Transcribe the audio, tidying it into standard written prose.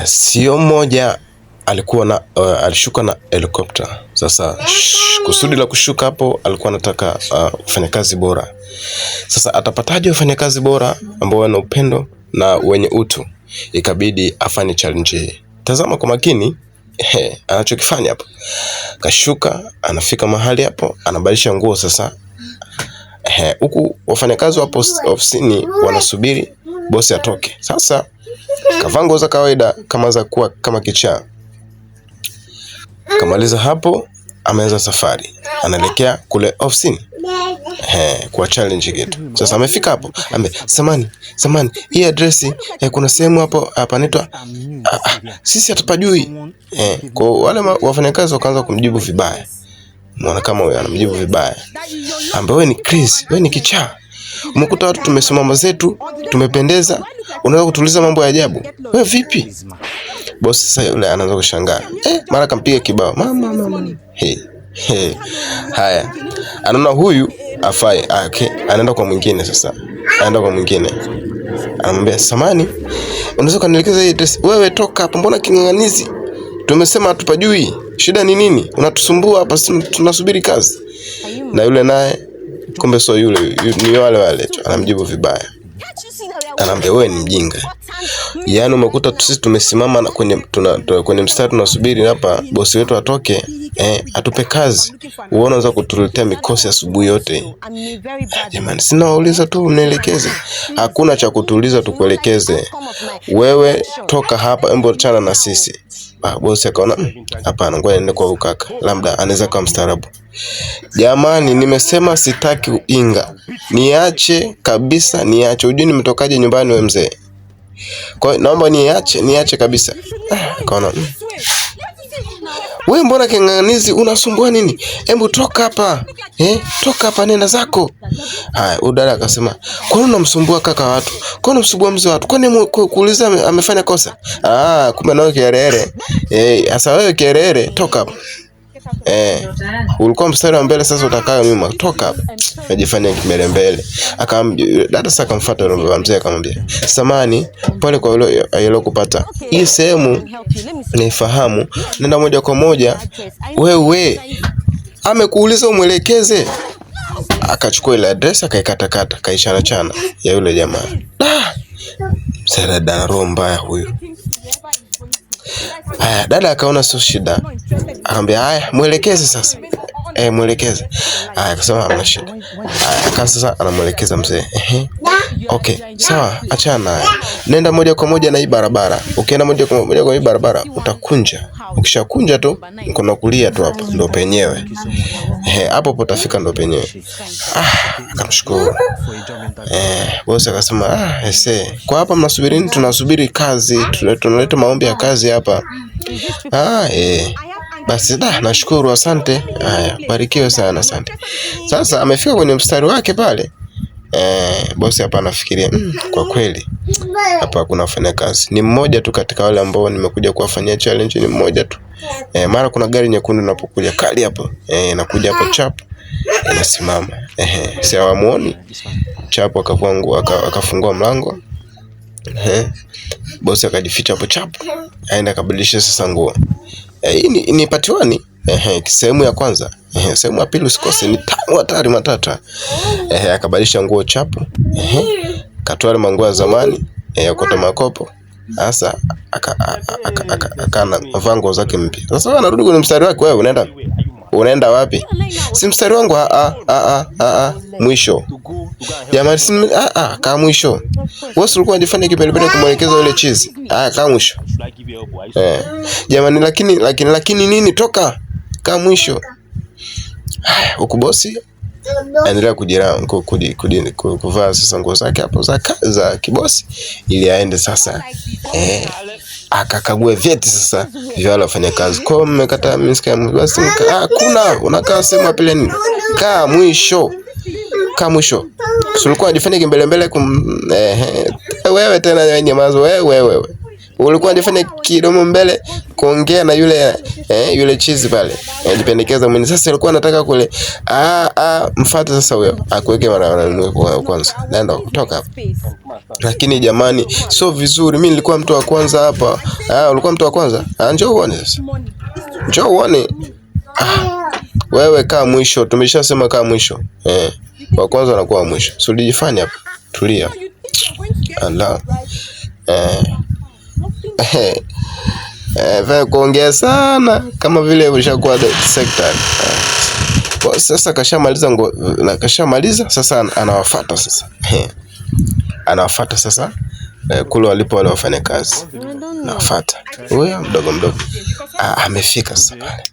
Sio mmoja alikuwa na alishuka na helikopta. Sasa kusudi la kushuka hapo alikuwa anataka wafanyakazi bora. Sasa atapataje wafanyakazi bora ambao wana upendo na wenye utu? Ikabidi afanye challenge hii. Tazama kwa makini anachokifanya hapo. Kashuka, anafika mahali hapo, anabadilisha nguo sasa. Huku wafanyakazi wapo ofisini wanasubiri bosi atoke. Sasa kavaa nguo za kawaida kama za kuwa kama kichaa. Kamaliza hapo, ameanza safari. Anaelekea kule ofisini. Kwa challenge kitu. Sasa amefika hapo. Samani, hii address kuna sehemu hapo panaitwa sisi hatupajui. Kwa wale wafanyakazi wakaanza kumjibu vibaya. Muona kama huyo anamjibu vibaya. Wewe ni crazy, wewe ni kichaa. Umekuta watu tumesimama zetu, tumependeza, unaweza kutuliza mambo ya ajabu. Wewe vipi? Bosi sasa yule anaanza kushangaa. Mara kampiga kibao. Mama. Haya. Anaona huyu afai. Okay, anaenda kwa mwingine sasa. Anamwambia, "Samani, unaweza kunielekeza hii address? Wewe toka hapa, mbona king'ang'anizi? Tumesema hatupajui. Shida ni nini? Unatusumbua hapa, tunasubiri kazi." Na yule naye kumbe sio yule, ni wale tu. Anamjibu vibaya. Anamwambia, "Wewe ni mjinga. Yaani umekuta sisi tumesimama na kwenye mstari tunasubiri hapa bosi wetu atoke, atupe kazi. Uone unaweza kutuletea mikosi asubuhi yote." Jamani, sina wauliza tu unielekeze. Hakuna cha kutuuliza tukuelekeze. Wewe toka hapa, embo chana na sisi. Bosi akaona, hapana, ngoja niende kwa ukaka. Labda anaweza kuwa mstaarabu. Jamani, nimesema sitaki uinga. Niache kabisa, niache. Unajua nimetokaje nyumbani wewe mzee? Kwa hiyo naomba niache kabisa. Akaona, wewe mbona king'ang'anizi, unasumbua nini? Hebu toka hapa. Toka hapa, nenda zako. Haya, udada akasema, "Kwa nini unamsumbua kaka watu? Kwa nini unamsumbua mzee watu? Kwa nini kuuliza amefanya kosa?" Kumbe nao kiherehere. Sasa wewe kiherehere, toka hapa. Ulikuwa mstari wa mbele, sasa utakaa nyuma. Toka hapa. Najifanya kimbele. Dada sasa akamfuata yule mzee akamwambia, "Samani, pole kwa yule kupata. Hii sehemu naifahamu. Nenda moja kwa moja. Wewe amekuuliza umwelekeze." Akachukua ile address akaikata kaishana ya yule jamaa. Sasa dada roho mbaya huyu. Haya, dada akaona sio shida. Akamwambia, "Haya, muelekeze sasa." Muelekeze. Haya, akasema hamna shida. Haya, sasa anamuelekeza mzee. Okay, sawa, achana. Nenda moja kwa moja na hii barabara. Ukienda moja kwa moja kwa hii barabara utakunja. Ukishakunja tu mkono kulia tu hapo ndio penyewe. Hapo utafika ndio penyewe. Akamshukuru. Bosi akasema, "Kwa hapa mnasubiri nini?" "Tunasubiri kazi. Tunaleta maombi ya kazi hapa." Basi nashukuru, asante. Haya, barikiwe sana, asante. Sasa amefika kwenye mstari wake pale. Bosi hapa anafikiria, kwa kweli hapa kuna wafanyakazi. Ni mmoja tu katika wale ambao nimekuja kuwafanyia challenge, ni mmoja tu. Mara kuna gari nyekundu inapokuja kali hapo. Inakuja hapo chap. Inasimama. Si hawamuoni. Chap akafungua mlango. Bosi akajificha hapo chap. Aenda kabadilisha sasa nguo. Hii ni part 1. Sehemu ya kwanza. Sehemu ya pili usikose, ni tamu hatari matata. Akabadilisha nguo chapu. Katoa ile manguo ya zamani, akota makopo. Sasa akana vango zake mpya. Sasa wewe unarudi kwenye mstari wake, wewe unaenda wapi? Si mstari wangu, mwisho. Jamani, kaa mwisho. Wewe ulikuwa unajifanya kipelebele kumwelekeza yule chizi. Kaa mwisho. Jamani, lakini nini, toka. Kaa mwisho. Huku bosi anaendelea kuvaa sasa nguo zake hapo za kibosi ili aende sasa akakague vyeti sasa vya wale wafanyakazi. Kwa mmekataa msika basi kuna unakaa sema pale nini? Kaa mwisho. Ulikuwa unajifanya kimbele wewe tena nyamazo wewe. ulikuwa unafanya kidomo mbele kuongea na yule chizi pale. Nipendekeza mwenye sasa alikuwa anataka kule mfuate sasa huyo akuweke mara kwanza. Naenda kutoka hapa. Lakini jamani sio vizuri. Mimi nilikuwa mtu wa kwanza hapa. Ulikuwa mtu wa kwanza? Njoo uone sasa. Njoo uone. Wewe kaa mwisho. Tumeshasema kaa mwisho. Wa kwanza anakuwa mwisho. So ulijifanya hapa. Tulia. Allah. Vile kuongea sana kama vile ushakuwa sector. Sasa kashamaliza sasa anawafuata sasa. Anawafuata sasa kule walipo wale wafanya kazi. Anawafuata. Huyo mdogo amefika sasa pale.